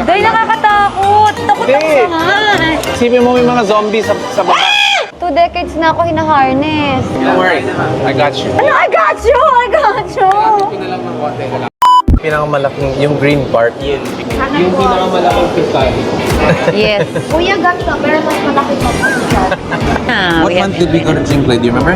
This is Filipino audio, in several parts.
Dahil nakakatakot. Takot ako Hindi. sa nga. Isipin mo may mga zombies sa baba. 2 decades na ako hina-harness. Don't worry, I got you. Ano? I got you! I got you! Pinakamalaking yung green part. Yung pinakamalaking pisali. Yes. Kuya, ganda, pero mas malaki pa po siya. What month did we go to Jingle? Do you remember?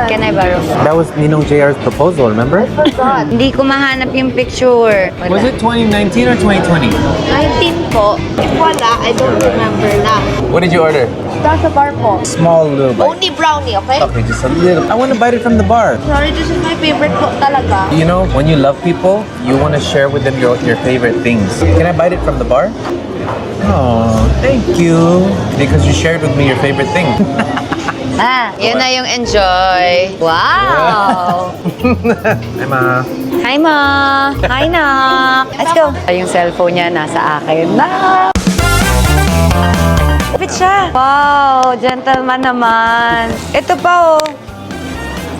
Can I borrow? That was Ninong JR's proposal, remember? Forgot. Hindi ko mahanap yung picture. Wala. Was it 2019 or 2020? 19 po. If wala, I don't remember na. What did you order? Nasa bar po. Small little bite. Only brownie, okay? Okay, just a little. I want to bite it from the bar. Sorry, this is my favorite po talaga. You know, when you love people, you want to share with them your favorite things. Can I bite it from the bar? Oh, thank you. Because you shared with me your favorite thing. Yun na yung enjoy. Wow! Hi, Ma. Hi, Ma! Hi, Nak! Let's go! Yung cellphone niya nasa akin. Nak! Kapit siya. Wow! Gentleman naman. Ito pa, oh.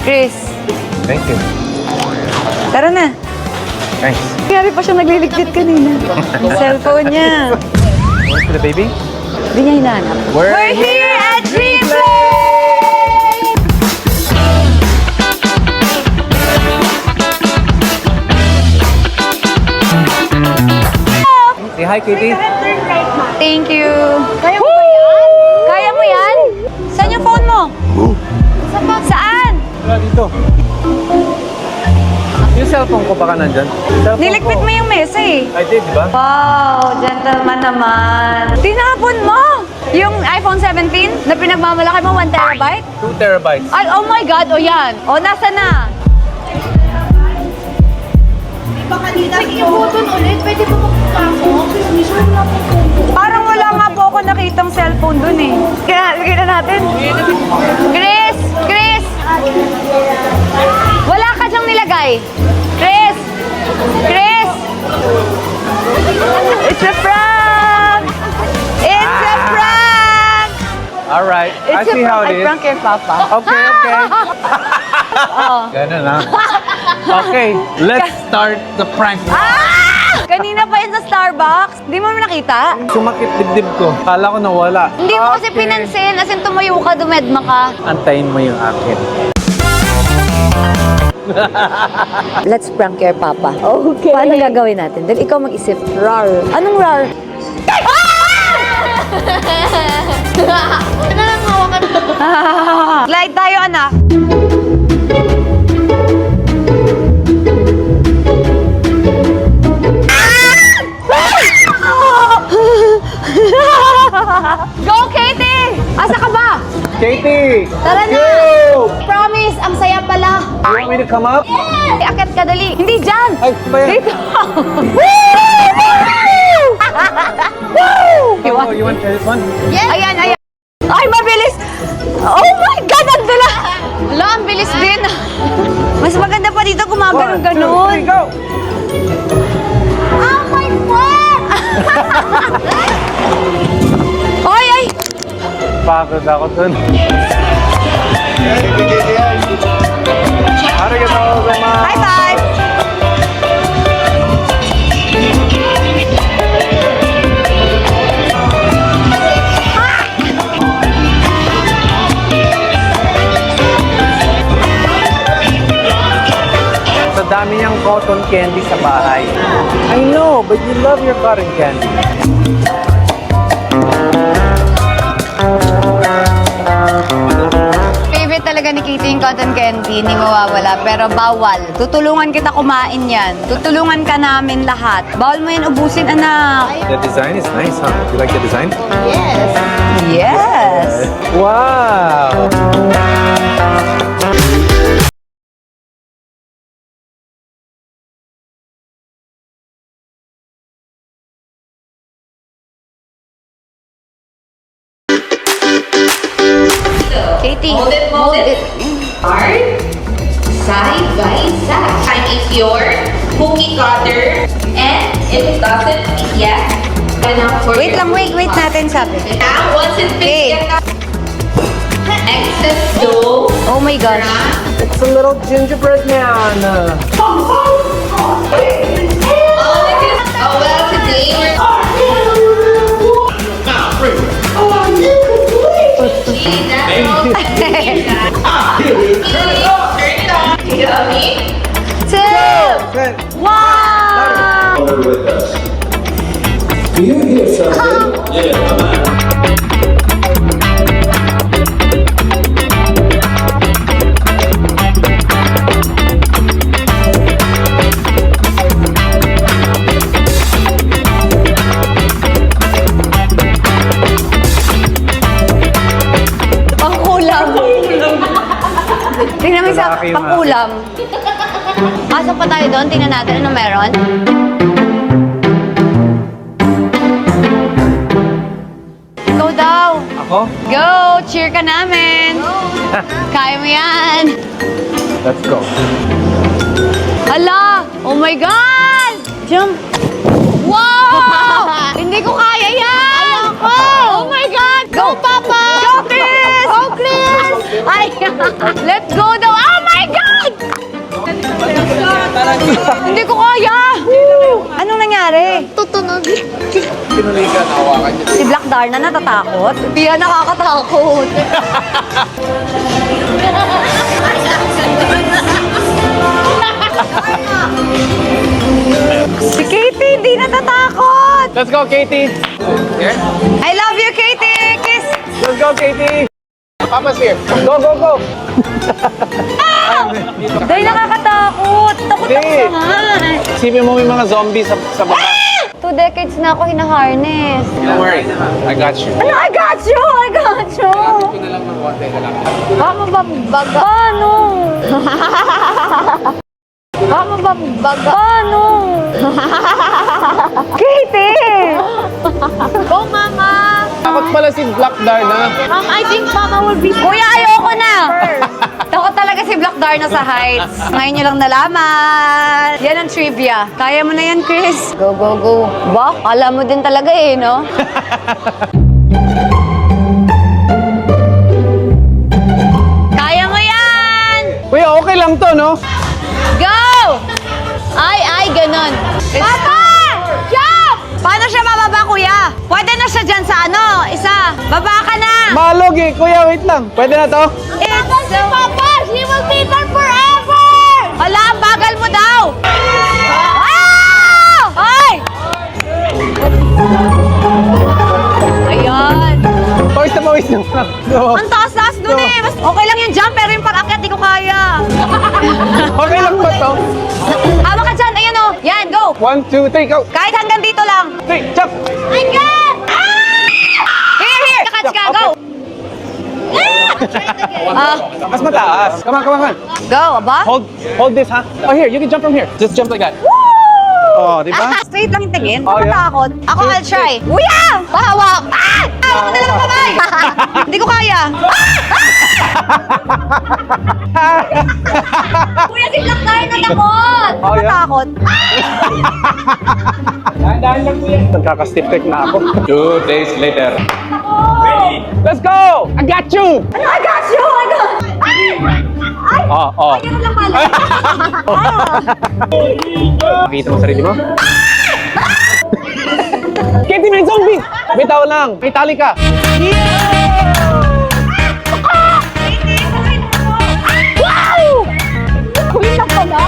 Chris, Thank you. tara na. Thanks. Kaya pa siya nagliligpit kanina. Yung cellphone niya. Where's the baby? Hindi niya hinahanap. We're here at Dream Say hi, Katie. Thank you. Kaya mo ba yan? Kaya mo yan? Saan yung phone mo? Saan? Wala dito. Yung cellphone ko baka nandyan. Cellphone Niligpit ko. mo yung mesa eh. I did, di ba? Wow, gentleman naman. Tinapon mo! Yung iPhone 17 na pinagmamalaki mo, 1 terabyte? 2 terabytes. Ay, oh my God, o yan. O, nasa na? Baka kanina yung button ulit, pwede po magpapasok. Sure na po po. Parang wala nga po ako nakitang cellphone dun eh. Kaya, lagyan na natin. Chris! Chris! Wala ka dyang nilagay. Chris! Chris! It's a prank! It's a prank! All right. I It's see how I it is. prank your papa. Okay, okay. Oh. Ganun ha. Okay, let's start the prank. Ah! Kanina pa yun sa Starbucks. Hindi mo nakita? Sumakit dibdib ko. Kala ko nawala. Hindi mo kasi pinansin. As in, tumayo ka, dumedma ka. Antayin mo yung akin. Let's prank your papa. Okay. Paano gagawin natin? Dahil ikaw mag-isip. Rar. Anong rar? Ano lang hawakan mo? Slide tayo, anak. Go, Katie! Asa ka ba? Katie! Tara na! Go! Promise, ang saya pala. You want me to come up? Yes! Akit ka, dali. Hindi dyan! Ay, ba yan? Dito! Woo! Oh, you want this one? Yes! Ayan, ayan. Ay, mabilis! Oh my God, ang dala! Wala, ang bilis din. Mas maganda pa dito kung mga ganun. Go! Oh my God! Ay, ay! Pagod ako dun. Arigatou gozaimasu. High five! Sa dami niyang cotton candy sa bahay. I know, but you love your cotton candy. Favorite talaga ni Kitty yung cotton candy, hindi mawawala. Pero bawal. Tutulungan kita kumain yan. Tutulungan ka namin lahat. Bawal mo yan ubusin, anak. The design is nice, huh? You like the design? Yes. Yes! Wow! Katie, Mold it. Hard, side by side. Time is your cookie cutter, and it doesn't fit yet. Enough for Wait your lang, wait natin sabi. Now, once it Okay. fits yet, excess dough. Oh my gosh. It's a little gingerbread man. Oh, well, today we're Do you hear something? Yeah, come on. Pangkulam. Tingnan mo isa, Lalaki yung pangkulam. Pasok pa tayo doon, tingnan natin ano meron. Ikaw daw. Ako? Go! Cheer ka namin! Kaya mo yan! Let's go. Hala! Oh my God! Jump! Wow! Hindi ko kaya yan! Oh my God! Go, Papa! Go, Chris! Go, Chris! Ay! Let's go daw! Oh my God! Hindi ko kaya! Anong nangyari? Tutunog. Pinuloy ka, nahawakan niya. Si Black Darna natatakot? Hindi yan nakakatakot. Si Katie, hindi natatakot! Let's go, Katie! Here? I love you, Katie! Kiss! Let's go, Katie! Papa's here. Go, go, go! Dahil nakakatakot! Takot ako Hindi. sa nga! Isipin mo may mga zombies sa baba. 2 decades na ako hinaharness. Don't worry, I got you. Ano? I got you! I got you! Baka mababaga. Paano? Baka mababaga. Paano? Katie! Go, Mama! Takot pala si Black Darna. Mom, I think Mama will be... Kuya, ayoko na! Takot talaga si Black Darna sa heights. Ngayon nyo lang nalaman. Yan ang trivia. Kaya mo na yan, Chris. Go, go, go. Ba, alam mo din talaga eh, no? Kaya mo yan! Kuya, okay lang to, no? Go! Ay, ganon. Papa! Jump! Paano siya bababa, kuya? Pwede na siya dyan sa ano, isa. Baba ka na! Malog eh. Kuya, wait lang. Pwede na to? It's so... Papa! She will be there forever! Hala, ang bagal mo daw! Ah! Ay! Ayan. Pawis na pawis na. Ang taas-taas dun eh. Mas okay lang yung jump, pero yung pag-akyat, di ko kaya. Okay lang ba to? Hawak ka dyan, ayan o. Yan, go! 1, 2, 3, go! Kahit hanggang dito lang. 3, jump! I got! Here! Catch ka, go! Mas mataas. Come on, come on, come on. Go, aba? Hold this, ha? Oh, here. You can jump from here. Just jump like that. Woo! Oh, di ba? Straight lang yung tingin. Oh, Ako yeah. takot. Ako, I'll try. Kuya! Pahawak! Ah! Hawak ko na lang kamay! Hindi ko kaya. Kuya, si Black Darna natakot! Oh, yeah? Natakot. Dahan-dahan lang, kuya. Nagkaka-stiff-tech na ako. 2 days later. Let's go! I got you! Ano? I got you! I got... Ay! Ay! Oh. Ay, ganun lang pala. Makita mo sarili mo? Katie, may zombie! Bitaw lang. May tali ka. Wow! Kuya na pala.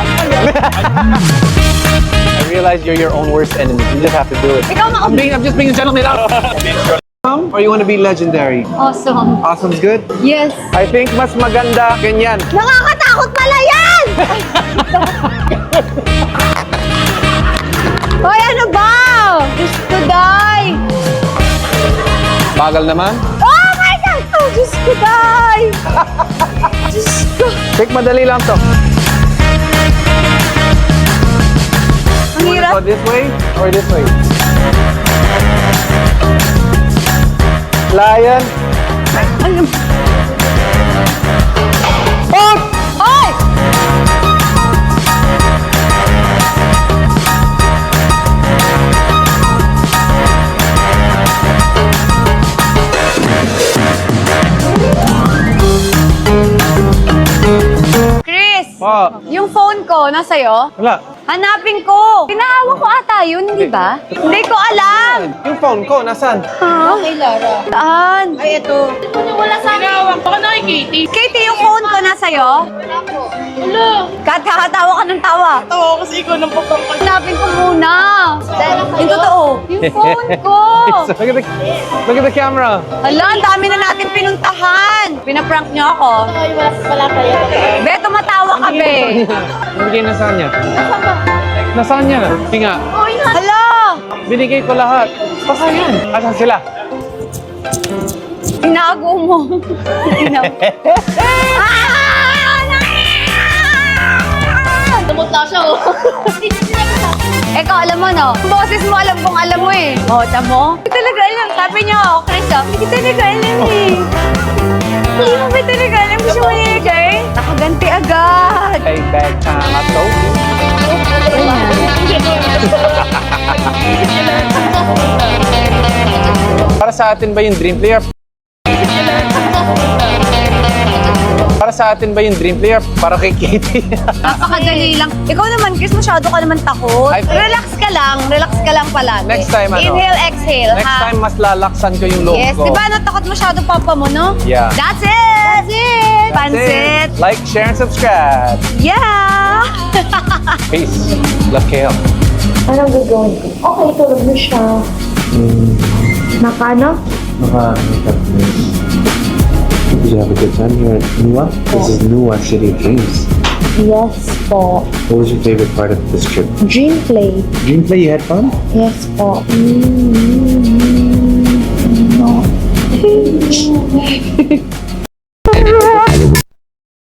I realize you're your own worst enemy. You just have to do it. Ikaw na. I'm just being a gentleman. Or you want to be legendary? Awesome. Awesome's good? Yes. I think mas maganda ganyan. Nakakatakot pala yan! Hoy, ano ba? Just to die! Bagal naman. Oh my God! Oh, just to die! Just to... Take madali lang to. Ang Go hirap. this way or this way? Lion. Ano? Oh! Hoy! Chris! Oh, Yung phone ko, nasa'yo? wala. Hanapin ko! Pinaawa ko ata yun, hindi ba? Hindi ko alam! Yung phone ko, nasan? Ha? Okay, Lara. Saan? Ay, ito. Wala sa akin. Tinawag ko na kay Katie. Katie, yung phone ko nasa'yo? Wala. Kakatawa ka ng tawa. Oo, kasi ikaw nang papangkal. Hanapin ko muna. Yung totoo. Yung phone ko! Look at the camera. Hala, ang dami na natin pinuntahan. Pinaprank niyo ako. Wala kayo. Be, tumatawa ka, be. Binigay na saan niya? Nasaan niya? Tinga. Hala! Binigay ko lahat. Baka yan. Asan sila? Tinago mo. Tumot na siya, oh. Ikaw, alam mo, no? Ang boses mo, alam kong alam mo eh. O, tamo? Hindi talaga alam. Sabi niyo, Chris, hindi talaga alam eh. Hindi mo ba talaga alam? Gusto mo niya, Kay? Nakaganti agad. Hey, bag time. I told you. Para sa atin ba yung dream player? Para sa atin ba yung dream player? Para kay Katie? Napakadali lang. Ikaw naman, Chris, masyado ka naman takot. Relax ka lang palagi. Next time, ano? Inhale, exhale, Next ha? time, mas lalaksan ko yung loob Yes, ko. di ba natakot masyado papa mo, no? Yeah. That's it! That's Pansit! it. Like, share, and subscribe. Yeah! Peace. Love Kale. Anong gagawin ko? Okay, tulog na siya. Nakano? Did you have a good time here at Nuwa? This is Nuwa City of Dreams. Yes po. What was your favorite part of this trip? Dream play. Dream play, you had fun? Yes po. No.